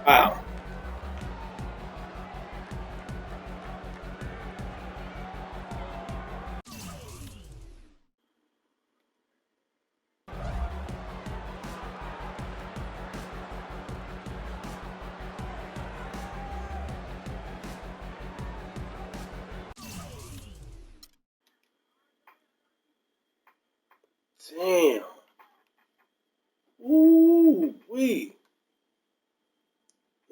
Wow. Damn. Ooh, wee.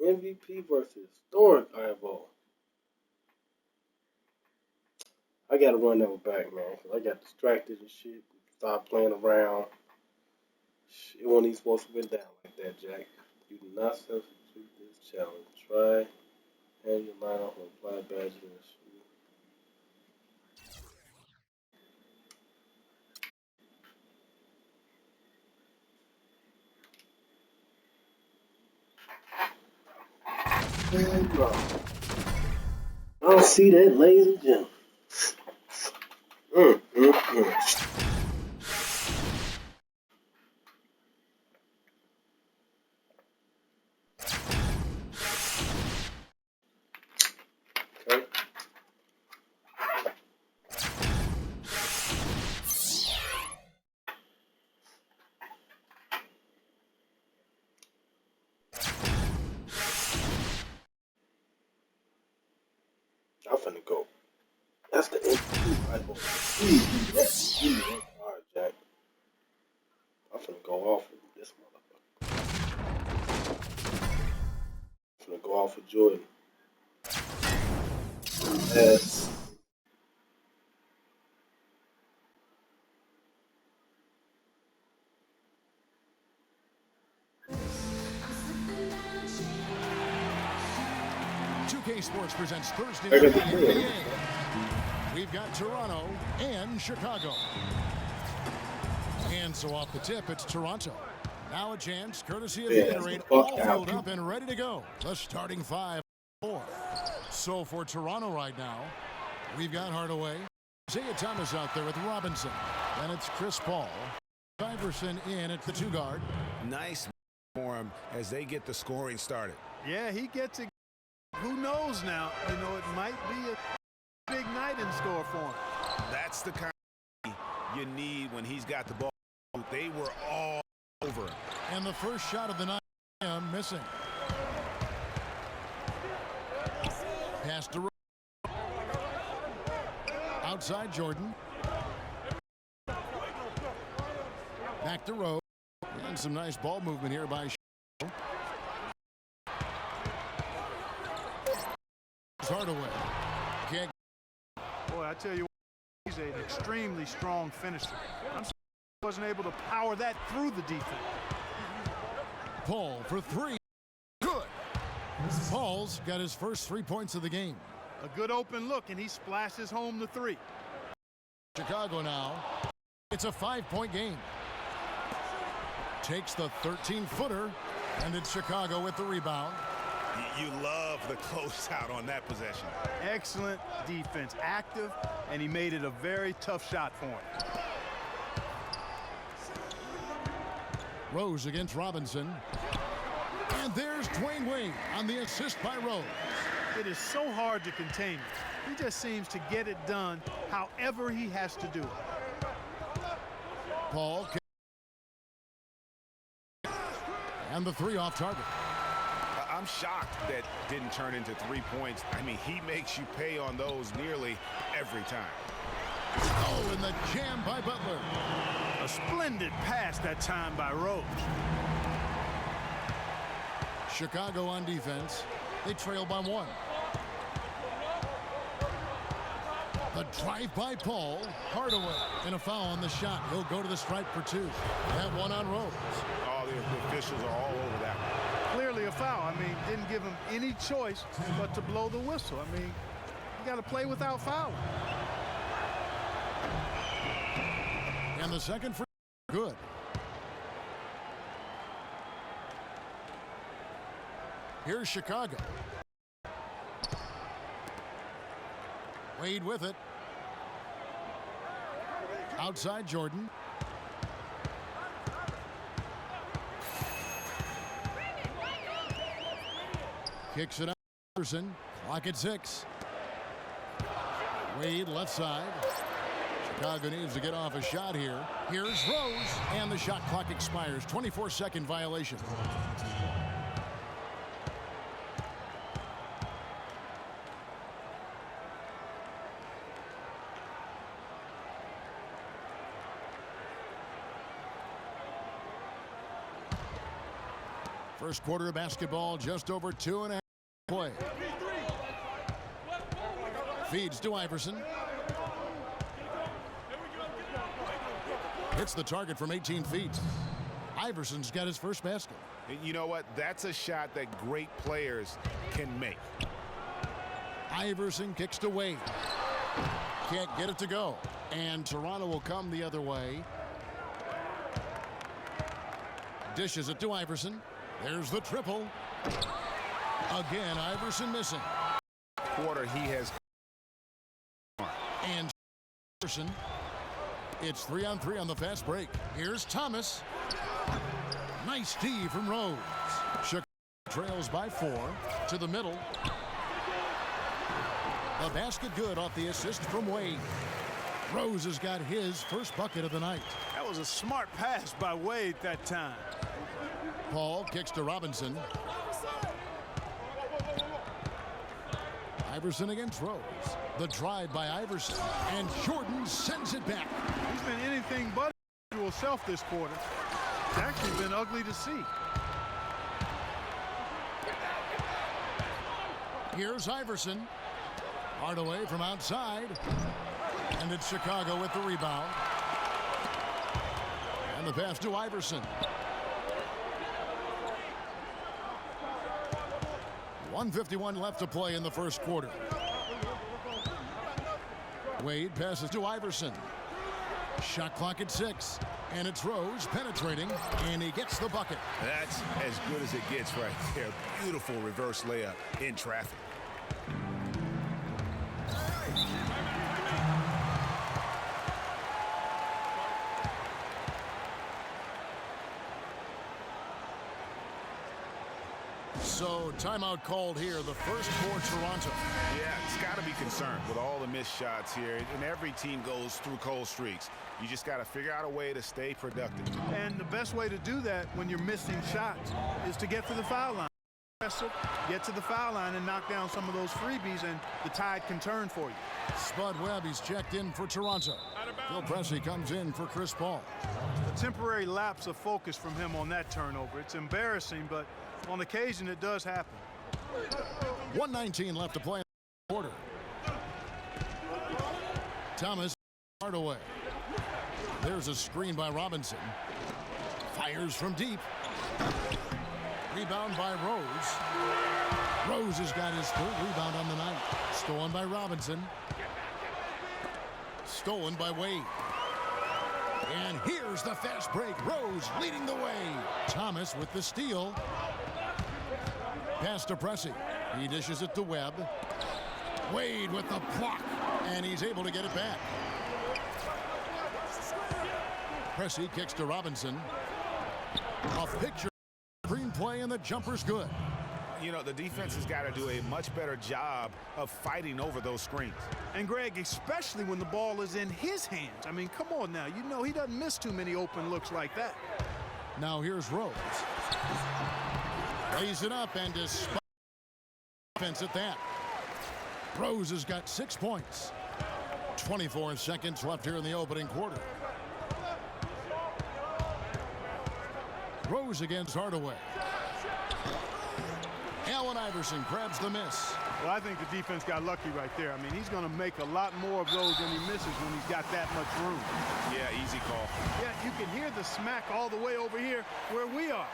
MVP versus historic eyeball. I gotta run that one back, man, 'cause I got distracted and shit. Start playing around. It wasn't even supposed to win down like that, Jack. You do not substitute this challenge. Try and your line off and apply badge to this. I don't see that, ladies and gentlemen. Mm, mm, mm. Okay. I'm finna go. That's the MVP eyeball. Yes, give me that card, Jack. I'm finna go off with this motherfucker. I'm finna go off with Jordan. Yes. K Sports presents Thursday I Night got the clear. NBA. We've got Toronto and Chicago. And so off the tip, it's Toronto. Now a chance, courtesy of the Gatorade, all filled up and ready to go. The starting 5-4. So for Toronto right now, we've got Hardaway. Isaiah Thomas out there with Robinson. Then it's Chris Paul. Iverson in at the 2 guard. Nice for him as they get the scoring started. Yeah, he gets it. Who knows now? You know, it might be a big night in store for him. That's the kind you need when he's got the ball. They were all over him. And the first shot of the night missing. Pass to outside Jordan. Back to Rose. And some nice ball movement here by Hardaway. Can't. Boy, I tell you what, he's an extremely strong finisher. I'm surprised he wasn't able to power that through the defense. Paul for 3. Good. Paul's got his first 3 points of the game. A good open look, and he splashes home the 3. Chicago now. It's a 5-point game. Takes the 13-footer, and it's Chicago with the rebound. You love the closeout on that possession. Excellent defense, active, and he made it a very tough shot for him. Rose against Robinson. And there's Dwayne Wade on the assist by Rose. It is so hard to contain him. He just seems to get it done however he has to do it. Paul. And the 3 off target. I'm shocked that didn't turn into 3 points. I mean, he makes you pay on those nearly every time. Oh, and the jam by Butler. A splendid pass that time by Rose. Chicago on defense. They trail by 1. The drive by Paul. Hardaway. And a foul on the shot. He'll go to the stripe for 2. That one on Rose. All the officials are all over that one. Clearly a foul. I mean, didn't give him any choice but to blow the whistle. I mean, you got to play without fouling. And the second free. Good. Here's Chicago. Wade with it. Outside Jordan. Kicks it out. Iverson. Clock at 6. Wade left side. Chicago needs to get off a shot here. Here's Rose. And the shot clock expires. 24-second violation. First quarter of basketball, just over 2.5 play. Feeds to Iverson. Hits the target from 18 feet. Iverson's got his first basket. You know what? That's a shot that great players can make. Iverson kicks to Wade. Can't get it to go. And Toronto will come the other way. Dishes it to Iverson. There's the triple. Again, Iverson missing. Quarter he has. And Iverson. It's 3-on-3 on the fast break. Here's Thomas. Nice D from Rose. Chicago trails by 4 to the middle. The basket good off the assist from Wade. Rose has got his first bucket of the night. That was a smart pass by Wade that time. Paul kicks to Robinson. Iverson against Rose. The drive by Iverson. And Jordan sends it back. He's been anything but self this quarter. It's actually been ugly to see. Here's Iverson. Hardaway from outside. And it's Chicago with the rebound. And the pass to Iverson. 1:51 left to play in the first quarter. Wade passes to Iverson. Shot clock at 6. And it's Rose penetrating. And he gets the bucket. That's as good as it gets right there. Beautiful reverse layup in traffic. So timeout called here, the first for Toronto. Yeah, it's got to be concerned with all the missed shots here, and every team goes through cold streaks. You just got to figure out a way to stay productive. And the best way to do that when you're missing shots is to get to the foul line. Get to the foul line and knock down some of those freebies, and the tide can turn for you. Spud Webb, he's checked in for Toronto. Phil Pressey comes in for Chris Paul. A temporary lapse of focus from him on that turnover. It's embarrassing, but on occasion it does happen. 1:19 left to play in the quarter. Thomas Hardaway. There's a screen by Robinson. Fires from deep. Rebound by Rose. Rose has got his third rebound on the night. Stolen by Robinson. Stolen by Wade. And here's the fast break. Rose leading the way. Thomas with the steal. Pass to Pressey. He dishes it to Webb. Wade with the block. And he's able to get it back. Pressey kicks to Robinson. A picture. Screen play and the jumper's good. You know, the defense has got to do a much better job of fighting over those screens. And Greg, especially when the ball is in his hands. I mean, come on now. You know he doesn't miss too many open looks like that. Now here's Rose. Lays it up and despite defense at that. Rose has got 6 points. 24 seconds left here in the opening quarter. Rose against Hardaway. Allen Iverson grabs the miss. Well, I think the defense got lucky right there. I mean, he's going to make a lot more of those than he misses when he's got that much room. Yeah, easy call. Yeah, you can hear the smack all the way over here where we are.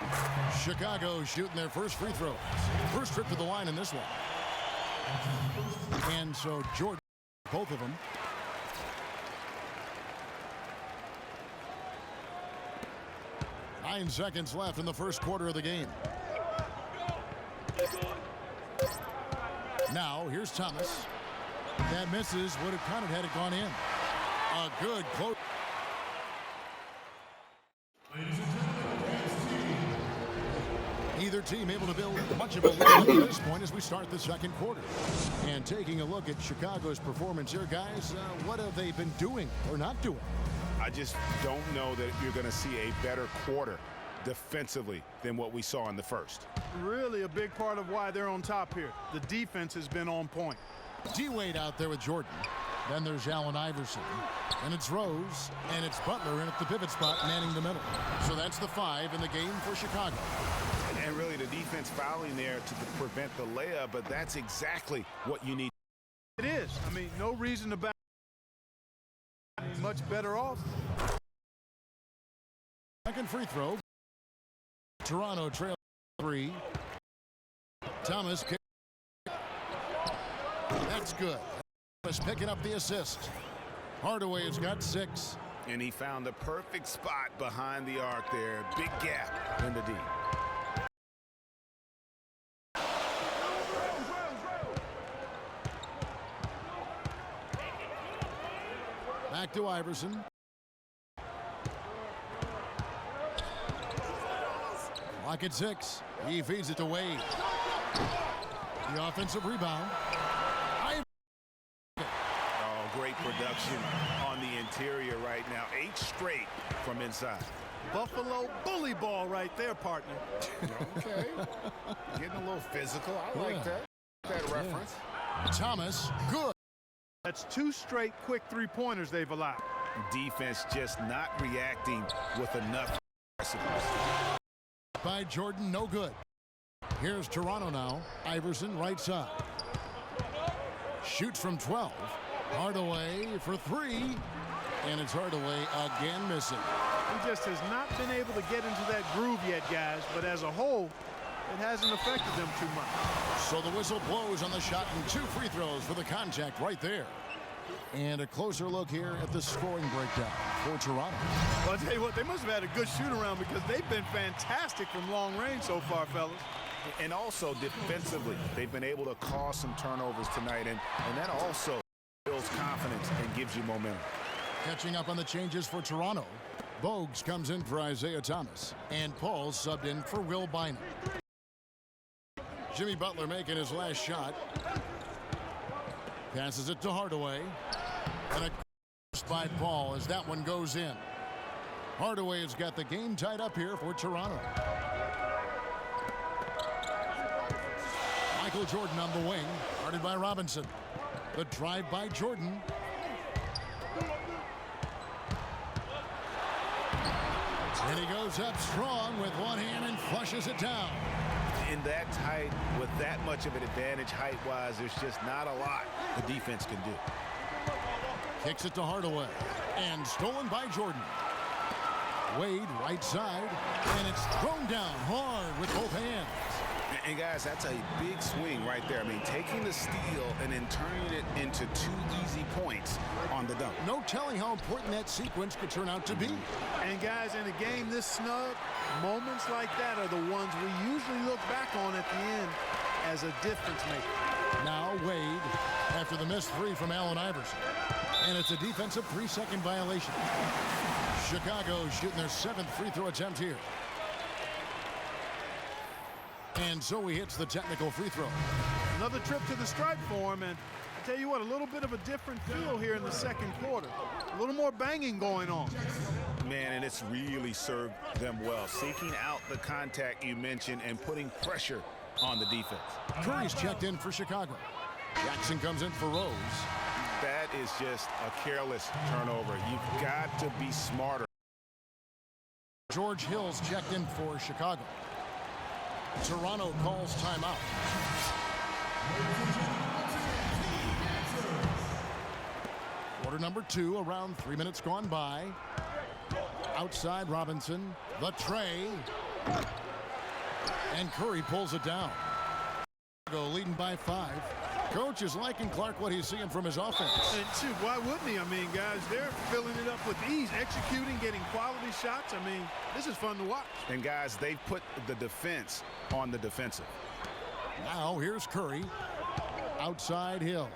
Chicago shooting their first free throws. First trip to the line in this one. And so Jordan, both of them. Nine seconds left in the first quarter of the game. Now, here's Thomas. That misses. Would have counted had it gone in. A good close. Either team able to build much of a lead at this point as we start the second quarter. And taking a look at Chicago's performance here, guys, what have they been doing or not doing? I just don't know that you're going to see a better quarter defensively than what we saw in the first. Really a big part of why they're on top here. The defense has been on point. D-Wade out there with Jordan. Then there's Allen Iverson. And it's Rose. And it's Butler in at the pivot spot, manning the middle. So that's the 5 in the game for Chicago. And really the defense fouling there to prevent the layup, but that's exactly what you need. It is. I mean, no reason to back. Much better off. Second free throw. Toronto trail 3. Thomas. That's good. Thomas picking up the assist. Hardaway has got 6. And he found the perfect spot behind the arc there. Big gap in the D. Back to Iverson. Clock at 6. He feeds it to Wade. The offensive rebound. Oh, great production on the interior right now. 8 straight from inside. Buffalo bully ball right there, partner. Okay. Getting a little physical. I like that reference. Thomas, good. That's 2 straight quick three-pointers they've allowed. Defense just not reacting with enough aggressiveness. By Jordan, no good. Here's Toronto now. Iverson, right side. Shoots from 12. Hardaway for 3. And it's Hardaway again missing. He just has not been able to get into that groove yet, guys. But as a whole, it hasn't affected them too much. So the whistle blows on the shot and 2 free throws for the contact right there. And a closer look here at the scoring breakdown for Toronto. Well, I'll tell you what, they must have had a good shoot-around because they've been fantastic from long range so far, fellas. And also defensively, they've been able to cause some turnovers tonight, and that also builds confidence and gives you momentum. Catching up on the changes for Toronto. Bogues comes in for Isaiah Thomas, and Paul subbed in for Will Bynum. Jimmy Butler making his last shot. Passes it to Hardaway. And a cross by Paul as that one goes in. Hardaway has got the game tied up here for Toronto. Michael Jordan on the wing, guarded by Robinson. The drive by Jordan. And he goes up strong with one hand and flushes it down. In that tight, with that much of an advantage height-wise, there's just not a lot the defense can do. Kicks it to Hardaway. And stolen by Jordan. Wade, right side. And it's thrown down hard with both hands. And guys, that's a big swing right there. I mean, taking the steal and then turning it into 2 easy points on the dunk. No telling how important that sequence could turn out to be. And guys, in a game this snug, moments like that are the ones we usually look back on at the end as a difference maker. Now Wade after the missed 3 from Allen Iverson. And it's a defensive 3-second violation. Chicago shooting their 7th free throw attempt here. And so he hits the technical free throw. Another trip to the stripe for him, and I tell you what, a little bit of a different feel here in the second quarter. A little more banging going on. Man, and it's really served them well. Seeking out the contact you mentioned and putting pressure on the defense. Curry's checked in for Chicago. Jackson comes in for Rose. That is just a careless turnover. You've got to be smarter. George Hill's checked in for Chicago. Toronto calls timeout. Quarter number 2, around 3 minutes gone by. Outside Robinson, the tray. And Curry pulls it down. Chicago leading by 5. Coach is liking Clark what he's seeing from his offense. And shoot, why wouldn't he? I mean, guys, they're filling it up with ease, executing, getting quality shots. I mean, this is fun to watch. And guys, they've put the defense on the defensive. Now here's Curry. Outside Hill.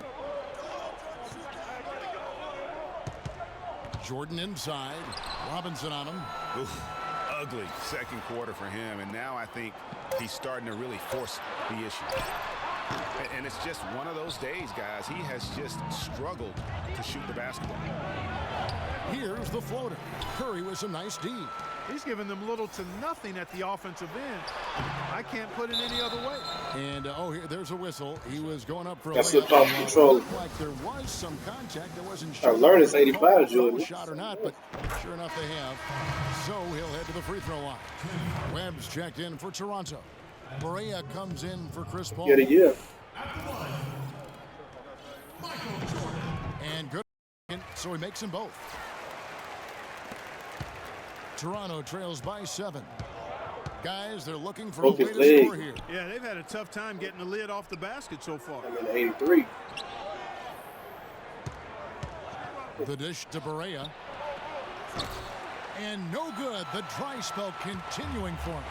Jordan inside. Robinson on him. Oof. ugly second quarter for him, and now I think he's starting to really force the issue. And it's just one of those days, guys. He has just struggled to shoot the basketball. Here's the floater. Curry with some nice D. He's giving them little to nothing at the offensive end. I can't put it any other way. And there's a whistle. He was going up for a That's the top control. like there was some contact. I wasn't sure. I learned it's 85, Jordan. Shot or not, but sure enough they have. So he'll head to the free throw line. Webb's checked in for Toronto. Barea comes in for Chris Paul. Yeah. And good, so he makes them both. Toronto trails by 7. Guys, they're looking for a way to score here. Yeah, they've had a tough time getting the lid off the basket so far. I'm in 83. The dish to Barea. And no good. The dry spell continuing for him.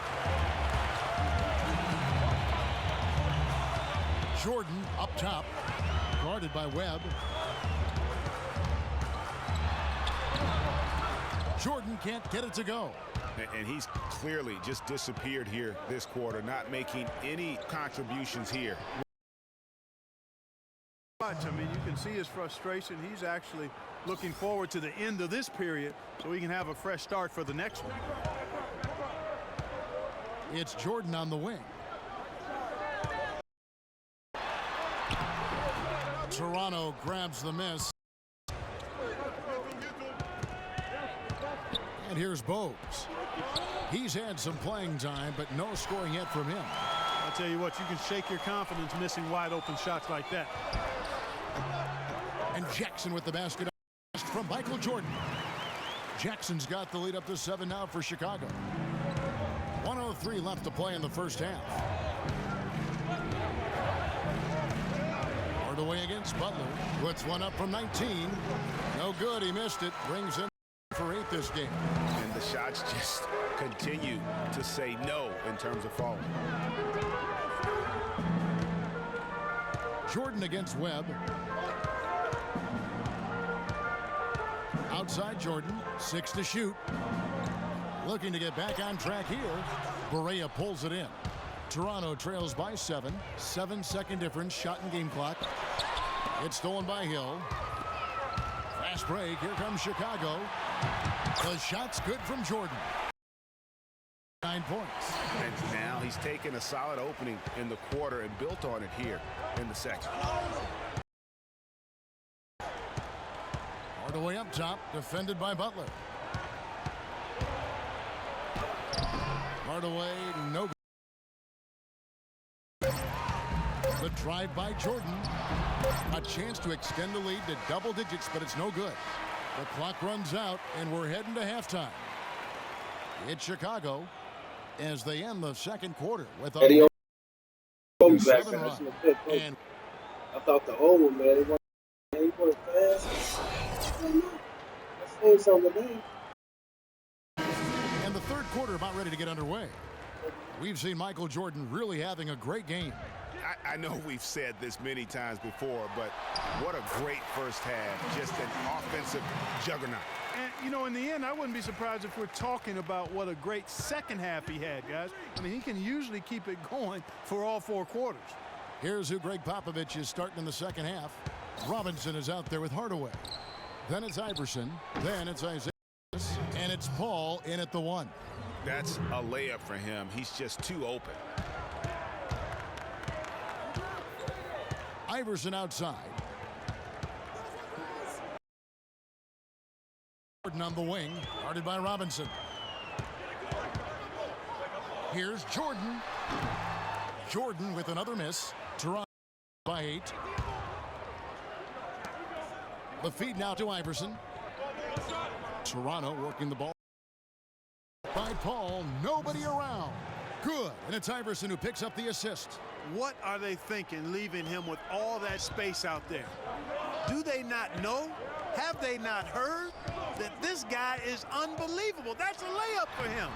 Jordan up top. Guarded by Webb. Jordan can't get it to go. And he's clearly just disappeared here this quarter, not making any contributions here. I mean, you can see his frustration. He's actually looking forward to the end of this period so he can have a fresh start for the next one. It's Jordan on the wing. Toronto grabs the miss. And here's Bogues. He's had some playing time, but no scoring yet from him. I'll tell you what, you can shake your confidence missing wide open shots like that. And Jackson with the basket from Michael Jordan. Jackson's got the lead up to 7 now for Chicago. 1:03 left to play in the first half. Hardaway against Butler. Puts one up from 19. No good. He missed it. Brings in for 8 this game. And the shots just continue to say no in terms of falling. Jordan against Webb. Outside Jordan. 6 to shoot. Looking to get back on track here. Barea pulls it in. Toronto trails by 7. 7-second difference. Shot and game clock. It's stolen by Hill. Fast break. Here comes Chicago. The shot's good from Jordan. 9 points. And now he's taken a solid opening in the quarter and built on it here in the second. Hardaway up top, defended by Butler. Hardaway, no good. The drive by Jordan. A chance to extend the lead to double digits, but it's no good. The clock runs out, and we're heading to halftime. It's Chicago as they end the second quarter with a 7 run. And I thought the old one, man, he went fast. I seen something today. And the third quarter about ready to get underway. We've seen Michael Jordan really having a great game. I know we've said this many times before, but what a great first half. Just an offensive juggernaut. And, you know, in the end, I wouldn't be surprised if we're talking about what a great second half he had, guys. I mean, he can usually keep it going for all 4 quarters. Here's who Greg Popovich is starting in the second half. Robinson is out there with Hardaway. Then it's Iverson. Then it's Isaiah. And it's Paul in at the 1. That's a layup for him. He's just too open. Iverson outside. Jordan on the wing, guarded by Robinson. Here's Jordan. Jordan with another miss. Toronto by 8. The feed now to Iverson. Toronto working the ball by Paul. Nobody around. Good. And it's Iverson who picks up the assist. What are they thinking, leaving him with all that space out there? Do they not know? Have they not heard that this guy is unbelievable? That's a layup for him.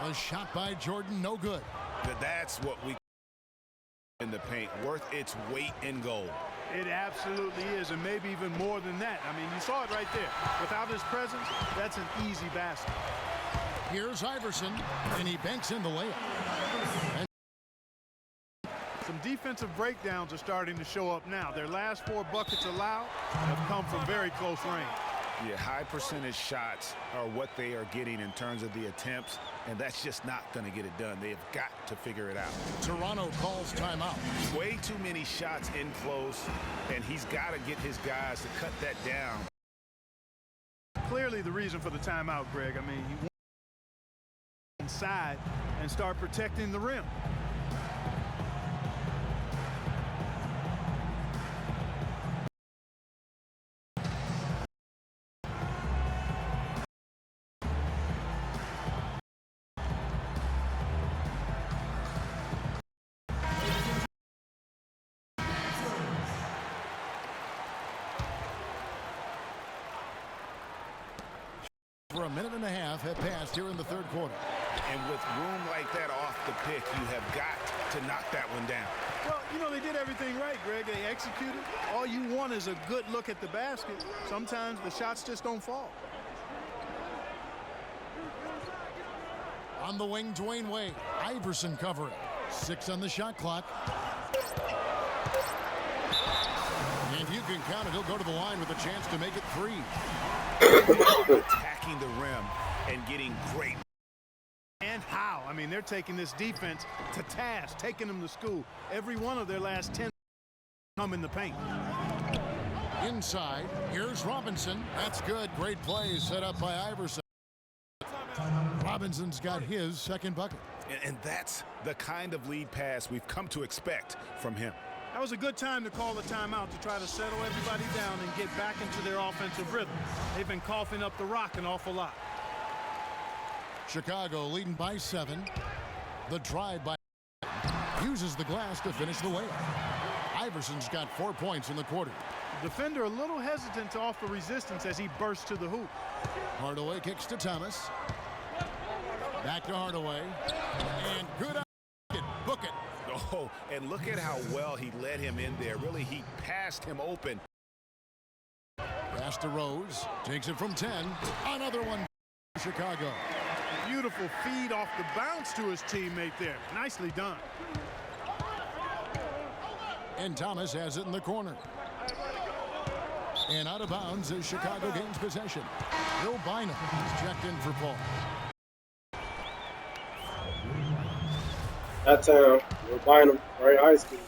A shot by Jordan, no good. That's what we in the paint, worth its weight in gold. It absolutely is, and maybe even more than that. I mean, you saw it right there. Without his presence, that's an easy basket. Here's Iverson, and he banks in the layup. Some defensive breakdowns are starting to show up now. Their last 4 buckets allowed have come from very close range. Yeah, high percentage shots are what they are getting in terms of the attempts, and that's just not going to get it done. They've got to figure it out. Toronto calls timeout. Way too many shots in close, and he's got to get his guys to cut that down. Clearly the reason for the timeout, Greg. I mean, he wants inside and start protecting the rim. For a minute and a half have passed here in the third quarter. And with room like that off the pick, you have got to knock that one down. Well, you know, they did everything right, Greg. They executed. All you want is a good look at the basket. Sometimes the shots just don't fall. On the wing, Dwayne Wade. Iverson covering. 6 on the shot clock. And you can count it. He'll go to the line with a chance to make it 3. Attacking the rim and getting great. And how? I mean, they're taking this defense to task, taking them to school. Every one of their last 10 come in the paint. Inside, here's Robinson. That's good. Great play set up by Iverson. Robinson's got his second bucket. And that's the kind of lead pass we've come to expect from him. That was a good time to call the timeout to try to settle everybody down and get back into their offensive rhythm. They've been coughing up the rock an awful lot. Chicago leading by 7. The drive by uses the glass to finish the layup. Iverson's got 4 points in the quarter. Defender a little hesitant to offer resistance as he bursts to the hoop. Hardaway kicks to Thomas. Back to Hardaway. And good out. Book it. Oh, and look at how well he led him in there. Really, he passed him open. Pass to Rose. Takes it from 10. Another one. Chicago. Beautiful feed off the bounce to his teammate there. Nicely done. And Thomas has it in the corner. And out of bounds as Chicago gains possession. Bill Bynum is checked in for Paul. That time, we're buying them right high school.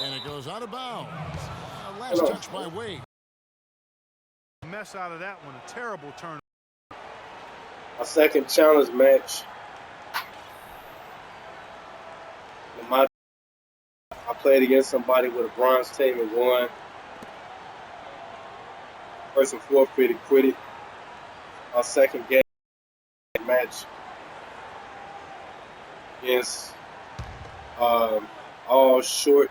And it goes out of bounds. Last touch by Wade. Mess out of that one. A terrible turn. My second challenge match. I played against somebody with a bronze team and won. Person forfeited, quit it. Our second game match against all short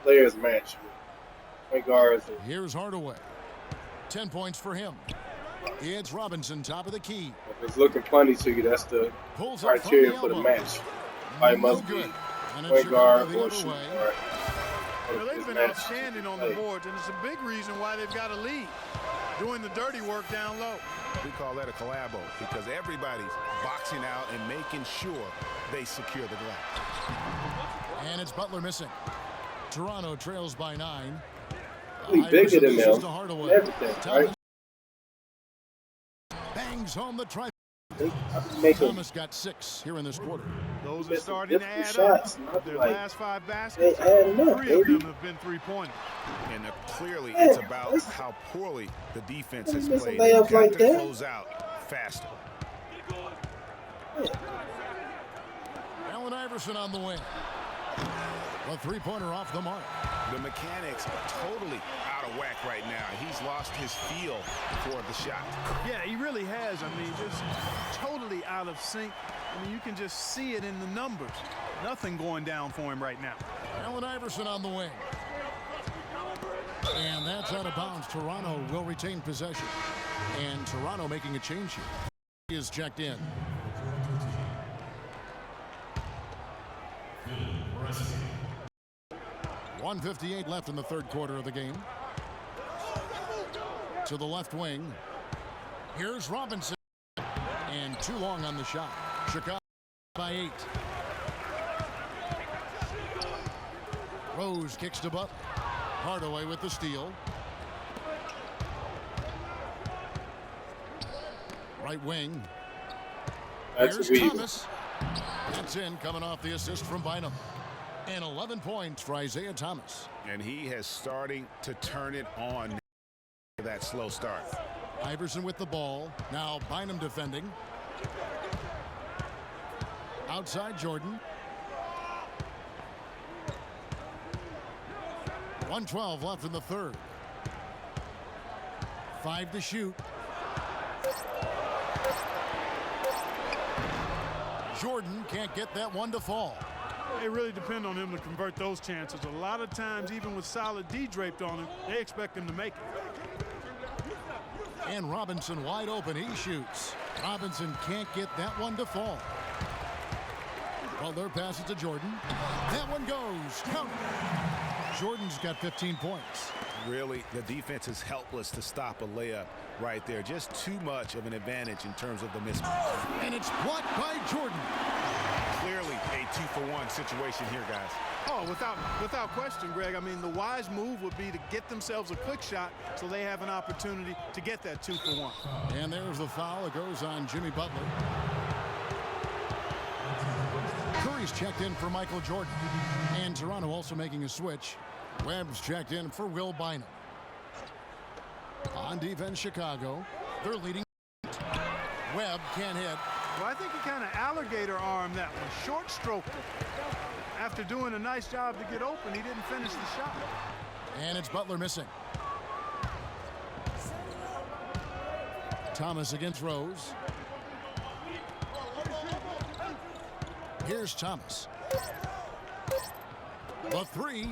players match. Point guards. Here's Hardaway. 10 points for him. It's Robinson, top of the key. If it's looking funny to you, that's the criteria for the match. I must be point guard or shoot guard. Well, they've been outstanding on the boards, and it's a big reason why they've got a lead. Doing the dirty work down low. We call that a collabo because everybody's boxing out and making sure they secure the glass. And it's Butler missing. Toronto trails by 9. Really bigger than them. Everything, right? Bangs home the try. Thomas got 6 here in this quarter. Those are starting to add up. Their last 5 baskets, 3 of them have been three-pointers. And clearly it's about how poorly the defense has played. They've got to close out faster. Allen Iverson on the wing. A three-pointer off the mark. The mechanics totally out of whack right now. He's lost his feel for the shot. Yeah, he really has. I mean, just totally out of sync. I mean, you can just see it in the numbers. Nothing going down for him right now. Allen Iverson on the wing. And that's out of bounds. Toronto will retain possession. And Toronto making a change here. He is checked in. .158 left in the third quarter of the game. To the left wing. Here's Robinson. And too long on the shot. Chicago by 8. Rose kicks to Butler. Hardaway with the steal. Right wing. Here's Thomas. That's in, coming off the assist from Bynum. And 11 points for Isaiah Thomas. And he has starting to turn it on that slow start. Iverson with the ball. Now Bynum defending. Outside Jordan. 1:12 left in the third. 5 to shoot. Jordan can't get that one to fall. They really depend on him to convert those chances. A lot of times, even with solid D draped on him, they expect him to make it. And Robinson wide open. He shoots. Robinson can't get that one to fall. Butler passes to Jordan. That one goes. Count. Jordan's got 15 points. Really, the defense is helpless to stop a layup right there. Just too much of an advantage in terms of the mismatch. And it's blocked by Jordan. Clearly a 2-for-1 situation here, guys. Oh, without question, Greg. I mean, the wise move would be to get themselves a quick shot so they have an opportunity to get that 2-for-1. And there's the foul. It goes on Jimmy Butler. Curry's checked in for Michael Jordan. And Toronto also making a switch. Webb's checked in for Will Bynum. On defense, Chicago. They're leading. Webb can't hit. Well, I think he kind of alligator armed that one. Short stroked it. After doing a nice job to get open, he didn't finish the shot. And it's Butler missing. Thomas against Rose. Here's Thomas. The three.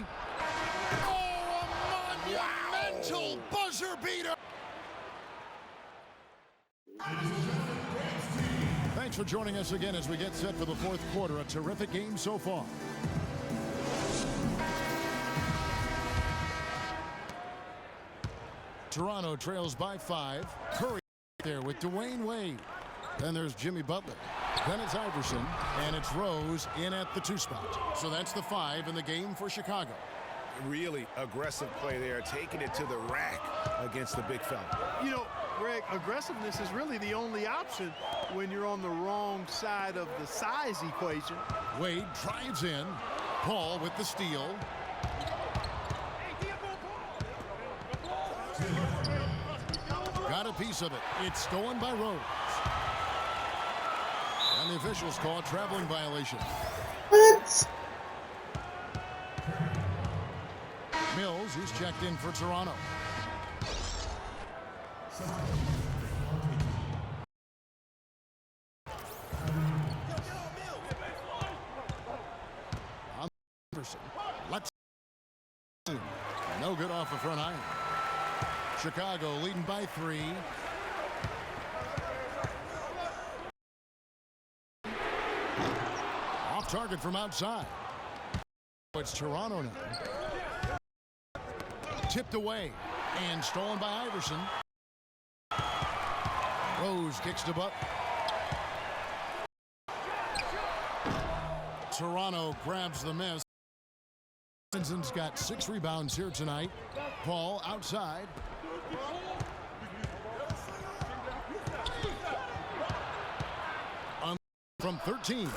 Oh, a monumental buzzer beater. Thanks for joining us again as we get set for the fourth quarter. A terrific game so far. Toronto trails by 5. Curry there with Dwayne Wade. Then there's Jimmy Butler. Then it's Iverson, and it's Rose in at the 2 spot. So that's the 5 in the game for Chicago. Really aggressive play there, taking it to the rack against the big fella. You know, Greg, aggressiveness is really the only option when you're on the wrong side of the size equation. Wade drives in. Paul with the steal. Got a piece of it. It's stolen by Rose. And the officials call a traveling violation. What? Mills, who's checked in for Toronto. Anderson. Let's. No good off the front iron. Chicago leading by 3. Off target from outside. It's Toronto now. Tipped away and stolen by Iverson. Rose kicks to Butler. Toronto grabs the miss. Robinson's got 6 rebounds here tonight. Paul outside. From 13.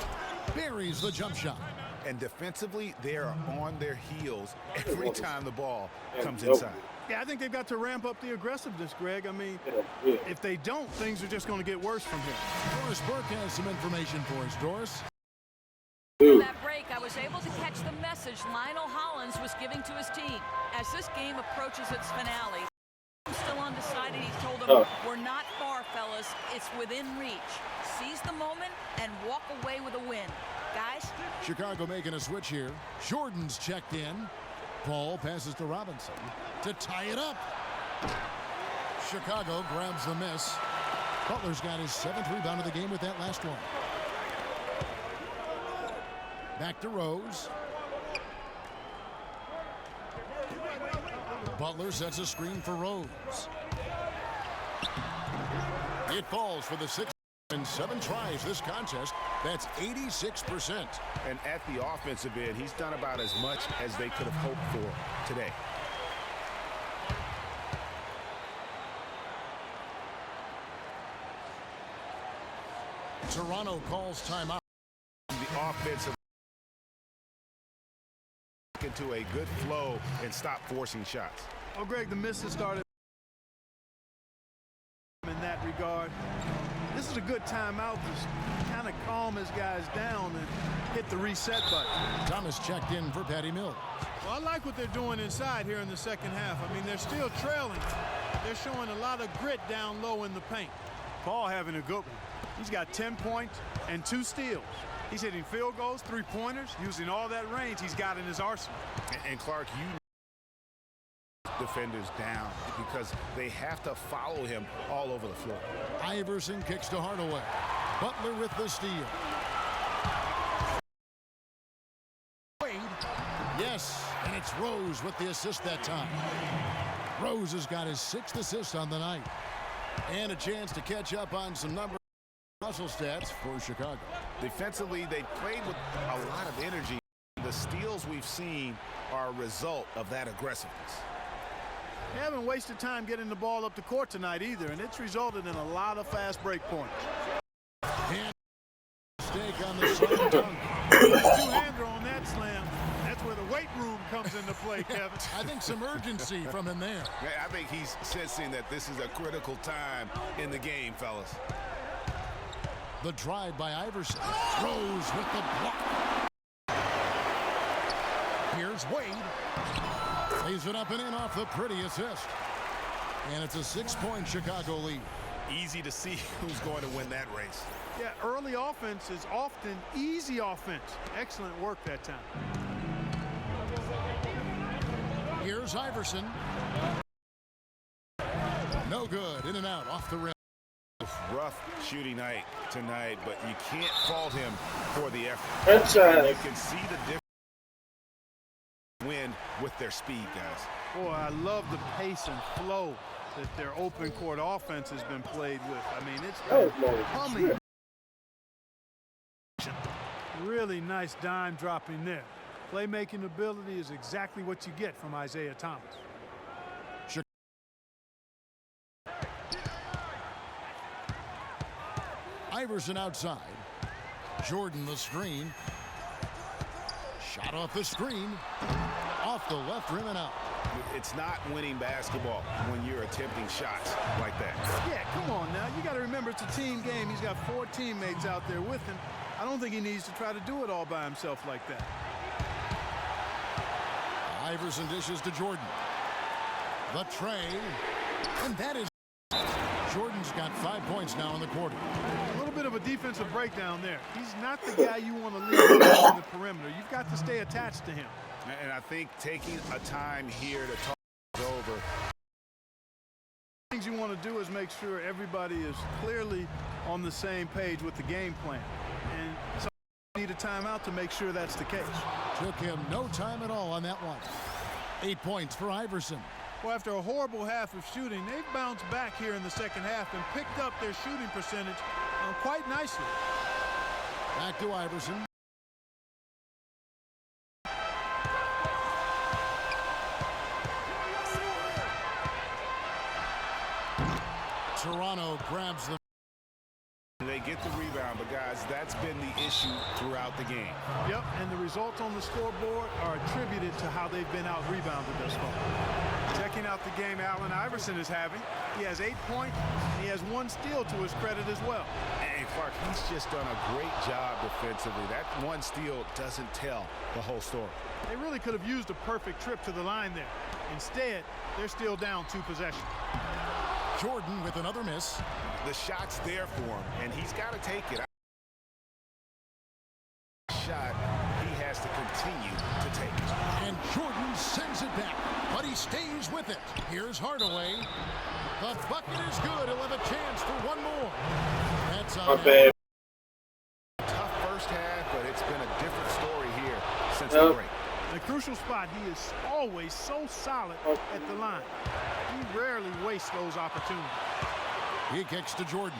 Buries the jump shot. And defensively, they are on their heels every time the ball comes inside. Yeah, I think they've got to ramp up the aggressiveness, Greg. I mean, if they don't, things are just going to get worse from here. Doris Burke has some information for us. Doris? In that break, I was able to catch the message Lionel Hollins was giving to his team. As this game approaches its finale, still undecided, he told them, we're not far, fellas. It's within reach. Seize the moment and walk away with a win. Guys? Chicago making a switch here. Jordan's checked in. Paul passes to Robinson to tie it up. Chicago grabs the miss. Butler's got his 7th rebound of the game with that last one. Back to Rose. Butler sets a screen for Rose. It falls for the 6th in 7 tries this contest. That's 86%. And at the offensive end, he's done about as much as they could have hoped for today. Toronto calls timeout. The offensive into a good flow and stop forcing shots. Oh, Greg, the misses started in that regard. This is a good timeout to kind of calm his guys down and hit the reset button. Thomas checked in for Patty Mills. Well, I like what they're doing inside here in the second half. I mean, they're still trailing. They're showing a lot of grit down low in the paint. Paul having a good one. He's got 10 points and 2 steals. He's hitting field goals, 3-pointers, using all that range he's got in his arsenal. And Clark, defenders down because they have to follow him all over the floor. Iverson kicks to Hardaway. Butler with the steal. Wade. Yes, and it's Rose with the assist that time. Rose has got his 6th assist on the night. And a chance to catch up on some muscle stats for Chicago. Defensively, they played with a lot of energy. The steals we've seen are a result of that aggressiveness. They haven't wasted time getting the ball up the court tonight either, and it's resulted in a lot of fast break points. And mistake on the slam dunk. Two-hander on that slam. That's where the weight room comes into play, Kevin. I think some urgency from him there. I think he's sensing that this is a critical time in the game, fellas. The drive by Iverson. Rose with the block. Here's Wade. Lays it up and in off the pretty assist. And it's a 6-point Chicago lead. Easy to see who's going to win that race. Yeah, early offense is often easy offense. Excellent work that time. Here's Iverson. No good. In and out off the rim. Rough shooting night tonight, but you can't fault him for the effort. You can see the difference. Win with their speed, guys. Boy, I love the pace and flow that their open court offense has been played with. I mean, it's been humming. Really nice dime dropping there. Playmaking ability is exactly what you get from Isaiah Thomas. Iverson outside. Jordan the screen. Shot off the screen. Off the left rim and out. It's not winning basketball when you're attempting shots like that. Yeah, come on now. You got to remember it's a team game. He's got 4 teammates out there with him. I don't think he needs to try to do it all by himself like that. Iverson dishes to Jordan. The tray. And that is... Jordan's got 5 points now in the quarter. A little bit of a defensive breakdown there. He's not the guy you want to leave on the perimeter. You've got to stay attached to him. And I think taking a time here to talk over. Things you want to do is make sure everybody is clearly on the same page with the game plan. And so you need a timeout to make sure that's the case. Took him no time at all on that one. 8 points for Iverson. Well, after a horrible half of shooting, they've bounced back here in the second half and picked up their shooting percentage quite nicely. Back to Iverson. Toronto grabs the... They get the rebound, but guys, that's been the issue throughout the game. Yep, and the results on the scoreboard are attributed to how they've been out-rebounded thus far. Checking out the game Allen Iverson is having. He has 8 points, and he has 1 steal to his credit as well. And Clark, he's just done a great job defensively. That 1 steal doesn't tell the whole story. They really could have used a perfect trip to the line there. Instead, they're still down 2 possessions. Jordan with another miss. The shot's there for him, and he's got to take it. Shot he has to continue to take. And Jordan sends it back, but he stays with it. Here's Hardaway. The bucket is good. He'll have a chance for 1 more. That's on bad. Tough first half, but it's been a different story here since the break. In a crucial spot, he is always so solid at the line. He rarely wastes those opportunities. He kicks to Jordan.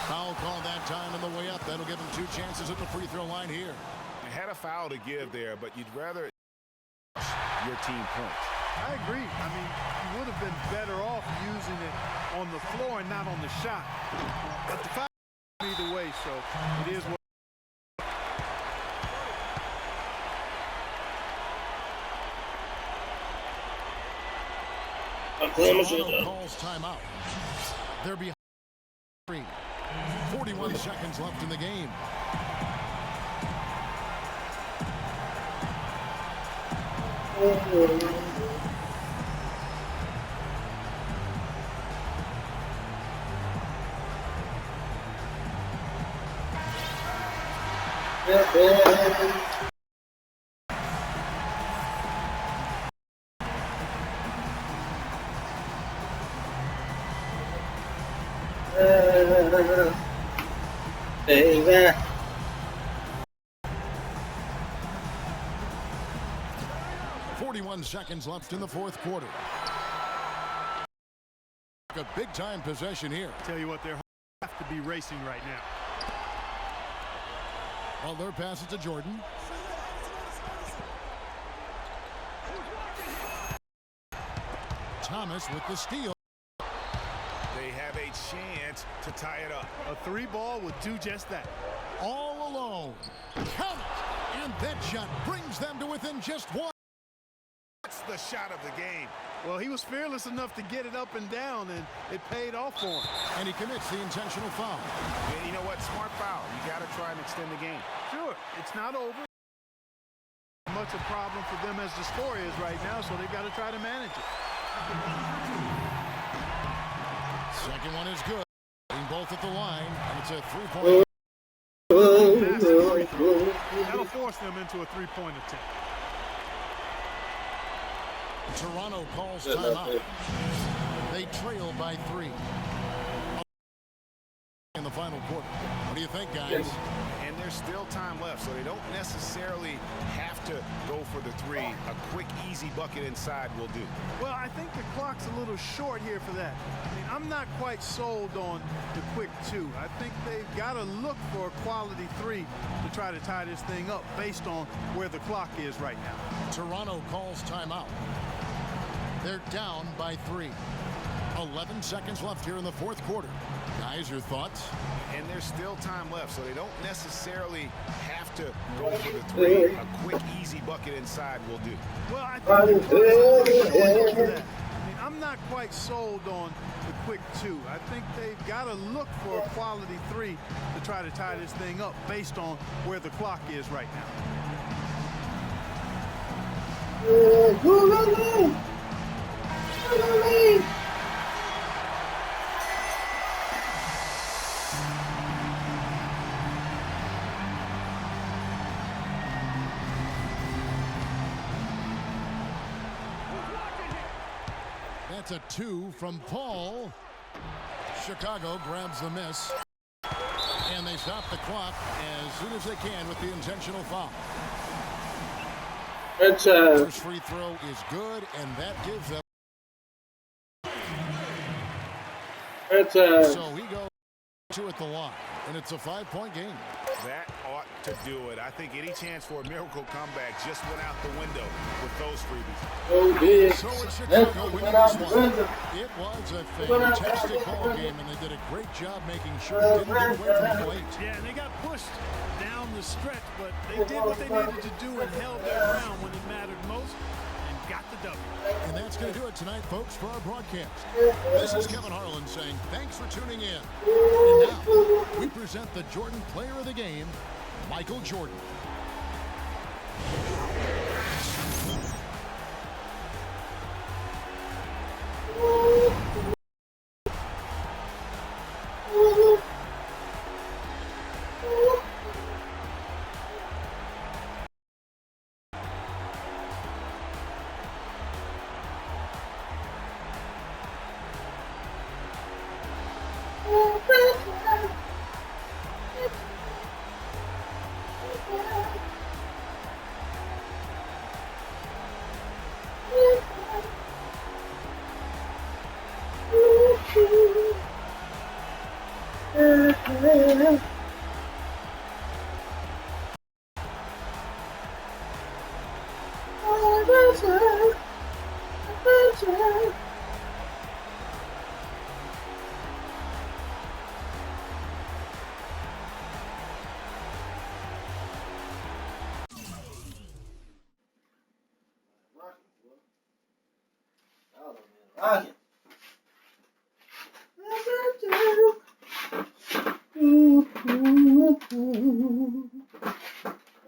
Foul call that time on the way up. That'll give him 2 chances at the free throw line here. You had a foul to give there, but you'd rather your team points. I agree. I mean, you would have been better off using it on the floor and not on the shot. But the foul either way, so it is what. Toronto calls timeout. They're behind 3. 41 seconds left in the game. Baby. 41 seconds left in the 4th quarter. A big-time possession here. Tell you what, they have to be racing right now. Well, their pass it to Jordan. Thomas with the steal. They have a chance to tie it up. A 3-ball would do just that. All alone. Count it. And that shot brings them to within just 1. That's the shot of the game. Well, he was fearless enough to get it up and down, and it paid off for him. And he commits the intentional foul. And you know what? Smart foul. You got to try and extend the game. Sure, it's not over. Much a problem for them as the score is right now, so they've got to try to manage it. Second one is good. Both at the line, and it's a 3-point. That'll force them into a 3-point attempt. Toronto calls timeout. They trail by 3 in the final quarter. What do you think, guys? And there's still time left, so they don't necessarily have to go for the 3. A quick, easy bucket inside will do. Well, I think the clock's a little short here for that. I mean, I'm not quite sold on the quick 2. I think they've got to look for a quality 3 to try to tie this thing up based on where the clock is right now. Toronto calls timeout. They're down by 3. 11 seconds left here in the 4th quarter. Guys, your thoughts? And there's still time left, so they don't necessarily have to go for the 3. A quick, easy bucket inside will do. Well, I think the clock's a little short for that. I mean, I'm not quite sold on the quick 2. I think they've got to look for a quality 3 to try to tie this thing up based on where the clock is right now. That's a 2 from Paul. Chicago grabs the miss. And they stop the clock as soon as they can with the intentional foul. First free throw is good, and that gives them. So he goes 2 at the line, and it's a 5-point game. That ought to do it. I think any chance for a miracle comeback just went out the window with those freebies. So it's Chicago winning this one. It was a fantastic ball game, and they did a great job making sure it didn't get away from the plate. Yeah, and they got pushed down the stretch, but they did what they needed to do and held their ground when it mattered most and got the W. And that's going to do it tonight, folks, for our broadcast. This is Kevin Harlan saying thanks for tuning in. And now, we present the Jordan Player of the Game, Michael Jordan.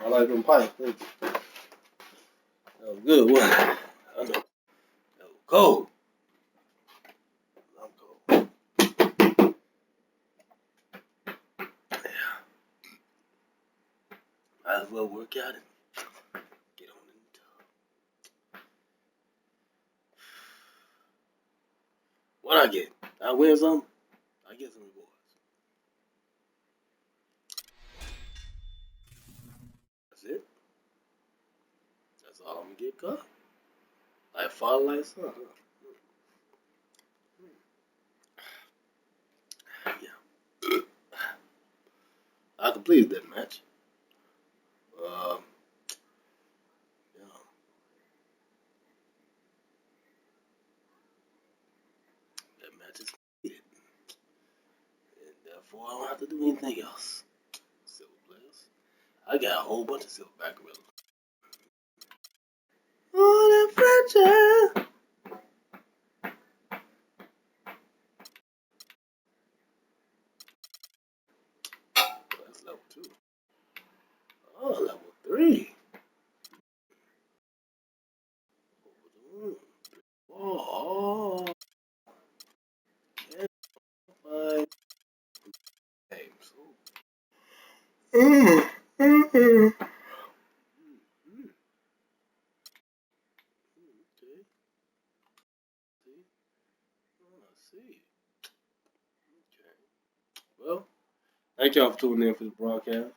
I like them pipes. That was good. What? I know. That was cold. I'm cold. Might as well work out and get on in the tub. What I get? I win something? I get some rewards. That's it. That's all I'm gonna get cut. Like father, like son. Yeah. I completed that match. Um, yeah. That match is completed. And therefore I don't have to do anything else. Silver players. I got a whole bunch of silverback gorillas. Oh, that franchise. That's level 2. Oh, level 3. Oh, can't find games. Mm, mm, mm. Okay. See? Oh, I see. Okay. Well, thank y'all for tuning in for this broadcast.